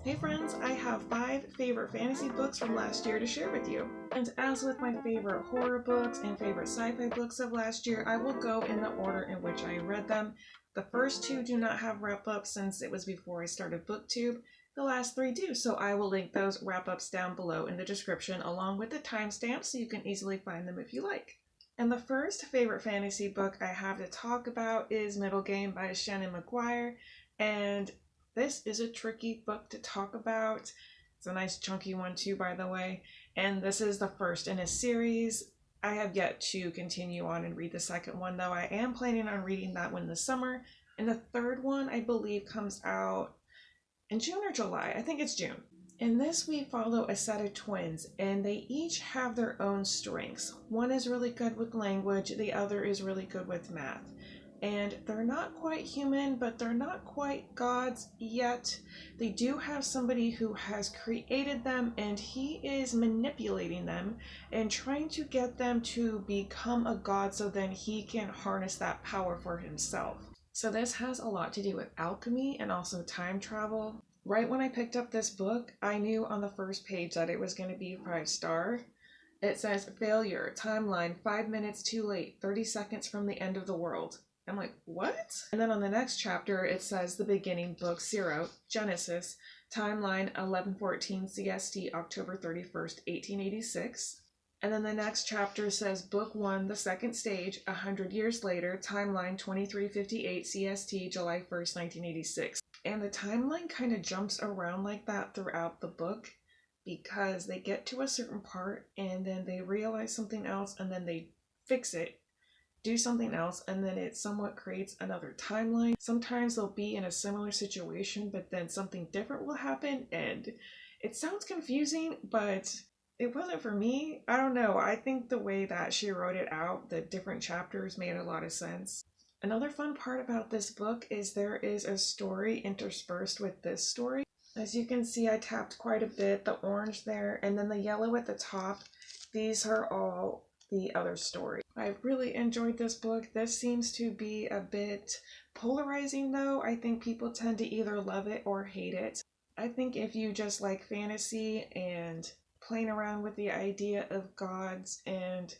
Hey friends, I have 5 favorite fantasy books from last year to share with you. And as with my favorite horror books and favorite sci-fi books of last year, I will go in the order in which I read them. The first 2 do not have wrap-ups since it was before I started BookTube. The last 3 do, so I will link those wrap-ups down below in the description along with the timestamps so you can easily find them if you like. And the first favorite fantasy book I have to talk about is Middlegame by Shannon McGuire, and this is a tricky book to talk about. It's a nice chunky one too, by the way. And this is the first in a series. I have yet to continue on and read the second one, though I am planning on reading that one this summer. And the third one, I believe, comes out in June or July. I think it's June. In this, we follow a set of twins, and they each have their own strengths. One is really good with language, the other is really good with math. And they're not quite human, but they're not quite gods yet. They do have somebody who has created them, and he is manipulating them and trying to get them to become a god so then he can harness that power for himself. So this has a lot to do with alchemy and also time travel. Right when I picked up this book, I knew on the first page that it was going to be 5-star. It says, failure, timeline, 5 minutes too late, 30 seconds from the end of the world. I'm like, what? And then on the next chapter, it says the beginning, book 0, Genesis, timeline 1114 CST, October 31st, 1886. And then the next chapter says book 1, the second stage, 100 years later, timeline 2358 CST, July 1st, 1986. And the timeline kind of jumps around like that throughout the book because they get to a certain part and then they realize something else and then they fix it, do something else, and then it somewhat creates another timeline. Sometimes they'll be in a similar situation, but then something different will happen, and it sounds confusing, but it wasn't for me. I don't know. I think the way that she wrote it out, the different chapters, made a lot of sense. Another fun part about this book is there is a story interspersed with this story. As you can see, I tapped quite a bit, the orange there, and then the yellow at the top. These are all the other story. I really enjoyed this book. This seems to be a bit polarizing though. I think people tend to either love it or hate it. I think if you just like fantasy and playing around with the idea of gods and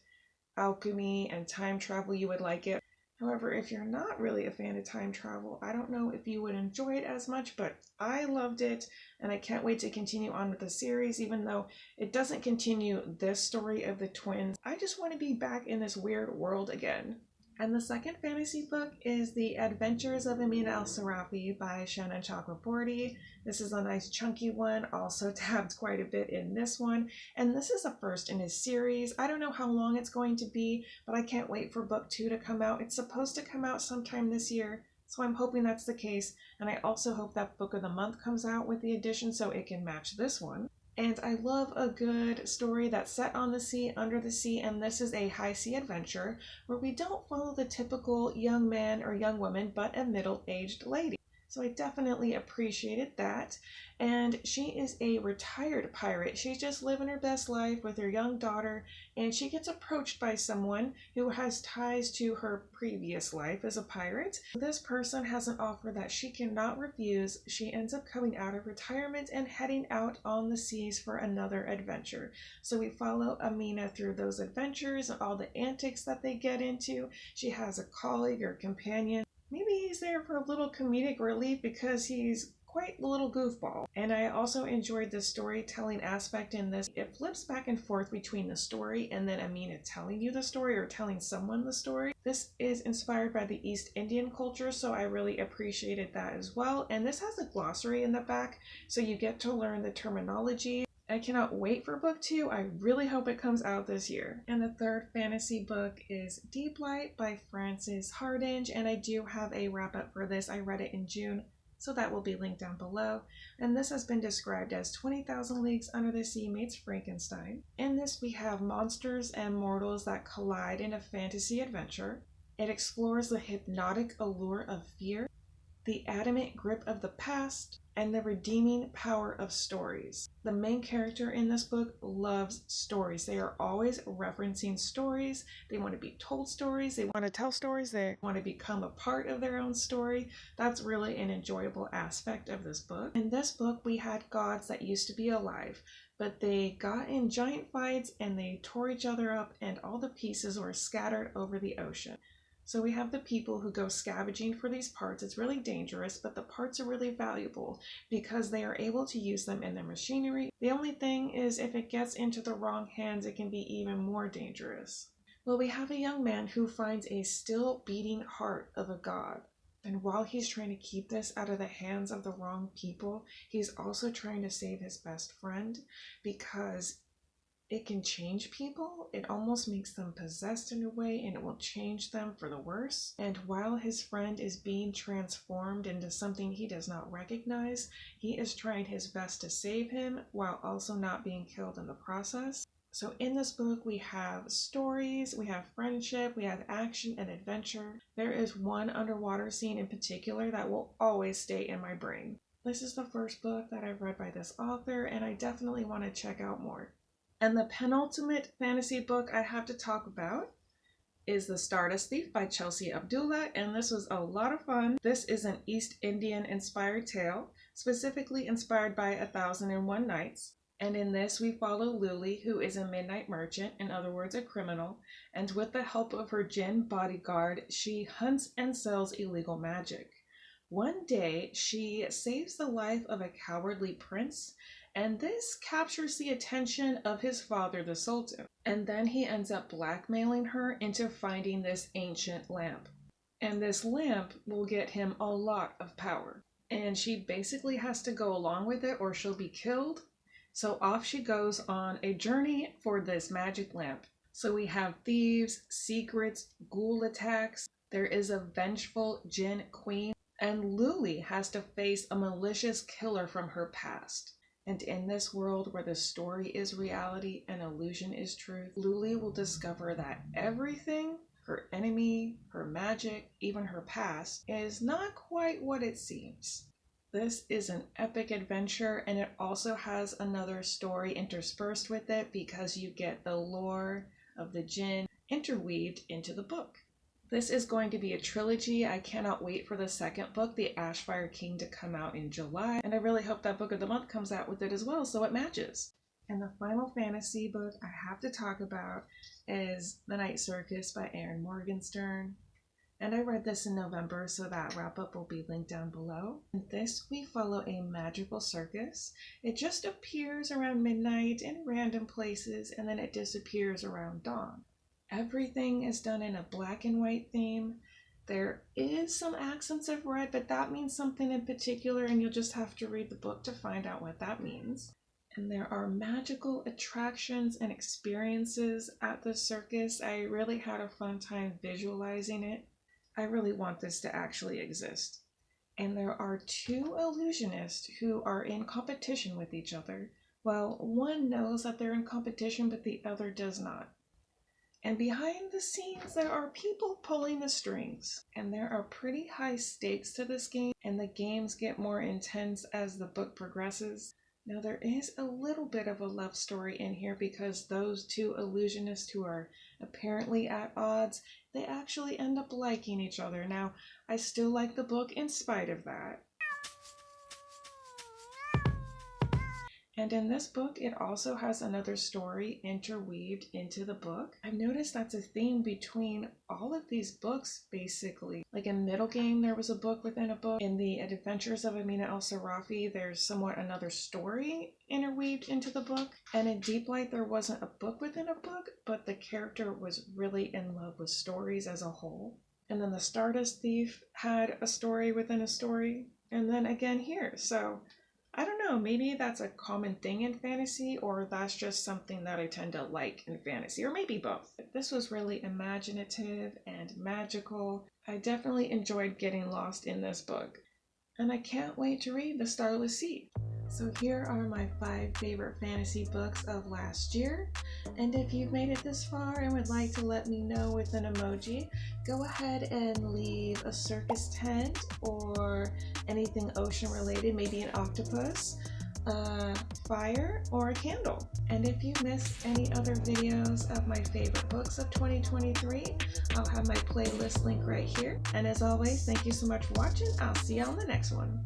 alchemy and time travel, you would like it. However, if you're not really a fan of time travel, I don't know if you would enjoy it as much, but I loved it, and I can't wait to continue on with the series, even though it doesn't continue this story of the twins. I just want to be back in this weird world again. And the second fantasy book is The Adventures of Amina al-Sirafi by Shannon Chakraborty. This is a nice chunky one, also tabbed quite a bit in this one. And this is the first in his series. I don't know how long it's going to be, but I can't wait for book 2 to come out. It's supposed to come out sometime this year, so I'm hoping that's the case. And I also hope that book of the month comes out with the edition so it can match this one. And I love a good story that's set on the sea, under the sea, and this is a high sea adventure where we don't follow the typical young man or young woman, but a middle-aged lady. So I definitely appreciated that. And she is a retired pirate. She's just living her best life with her young daughter, and she gets approached by someone who has ties to her previous life as a pirate. This person has an offer that she cannot refuse. She ends up coming out of retirement and heading out on the seas for another adventure. So we follow Amina through those adventures and all the antics that they get into. She has a colleague or companion. Maybe he's there for a little comedic relief because he's quite a little goofball. And I also enjoyed the storytelling aspect in this. It flips back and forth between the story and then Amina telling you the story or telling someone the story. This is inspired by the East Indian culture, so I really appreciated that as well. And this has a glossary in the back, so you get to learn the terminology. I cannot wait for book 2. I really hope it comes out this year. And the third fantasy book is Deeplight by Frances Hardinge, and I do have a wrap-up for this. I read it in June, so that will be linked down below. And this has been described as 20,000 Leagues Under the Sea meets Frankenstein. In this, we have monsters and mortals that collide in a fantasy adventure. It explores the hypnotic allure of fear, the adamant grip of the past, and the redeeming power of stories. The main character in this book loves stories. They are always referencing stories. They want to be told stories. They want to tell stories. They want to become a part of their own story. That's really an enjoyable aspect of this book. In this book, we had gods that used to be alive, but they got in giant fights and they tore each other up, and all the pieces were scattered over the ocean. So we have the people who go scavenging for these parts. It's really dangerous, but the parts are really valuable because they are able to use them in their machinery. The only thing is if it gets into the wrong hands, it can be even more dangerous. Well, we have a young man who finds a still beating heart of a god. And while he's trying to keep this out of the hands of the wrong people, he's also trying to save his best friend because it can change people. It almost makes them possessed in a way, and it will change them for the worse. And while his friend is being transformed into something he does not recognize, he is trying his best to save him while also not being killed in the process. So in this book, we have stories, we have friendship, we have action and adventure. There is one underwater scene in particular that will always stay in my brain. This is the first book that I've read by this author, and I definitely want to check out more. And the penultimate fantasy book I have to talk about is The Stardust Thief by Chelsea Abdullah, and this was a lot of fun. This is an East Indian inspired tale, specifically inspired by 1001 Nights. And in this, we follow Luli, who is a midnight merchant, in other words, a criminal, and with the help of her jinn bodyguard, she hunts and sells illegal magic. One day, she saves the life of a cowardly prince, and this captures the attention of his father, the Sultan. And then he ends up blackmailing her into finding this ancient lamp. And this lamp will get him a lot of power. And she basically has to go along with it or she'll be killed. So off she goes on a journey for this magic lamp. So we have thieves, secrets, ghoul attacks. There is a vengeful jinn queen. And Luli has to face a malicious killer from her past. And in this world where the story is reality and illusion is truth, Luli will discover that everything, her enemy, her magic, even her past, is not quite what it seems. This is an epic adventure, and it also has another story interspersed with it because you get the lore of the jinn interweaved into the book. This is going to be a trilogy. I cannot wait for the second book, The Ashfire King, to come out in July. And I really hope that book of the month comes out with it as well, so it matches. And the final fantasy book I have to talk about is The Night Circus by Erin Morgenstern. And I read this in November, so that wrap-up will be linked down below. In this, we follow a magical circus. It just appears around midnight in random places, and then it disappears around dawn. Everything is done in a black and white theme. There is some accents of red, but that means something in particular, and you'll just have to read the book to find out what that means. And there are magical attractions and experiences at the circus. I really had a fun time visualizing it. I really want this to actually exist. And there are two illusionists who are in competition with each other. Well, one knows that they're in competition, but the other does not. And behind the scenes, there are people pulling the strings. And there are pretty high stakes to this game, and the games get more intense as the book progresses. Now, there is a little bit of a love story in here because those two illusionists who are apparently at odds, they actually end up liking each other. Now, I still like the book in spite of that. And in this book, it also has another story interweaved into the book. I've noticed that's a theme between all of these books, basically. Like in Middlegame, there was a book within a book. In the Adventures of Amina al-Sirafi, there's somewhat another story interweaved into the book. And in Deeplight, there wasn't a book within a book, but the character was really in love with stories as a whole. And then the Stardust Thief had a story within a story. And then again here, so I don't know, maybe that's a common thing in fantasy, or that's just something that I tend to like in fantasy, or maybe both. This was really imaginative and magical. I definitely enjoyed getting lost in this book. And I can't wait to read The Starless Sea. So here are my 5 favorite fantasy books of last year, and if you've made it this far and would like to let me know with an emoji, go ahead and leave a circus tent or anything ocean related, maybe an octopus, fire, or a candle. And if you missed any other videos of my favorite books of 2023, I'll have my playlist link right here. And as always, thank you so much for watching. I'll see you on the next one.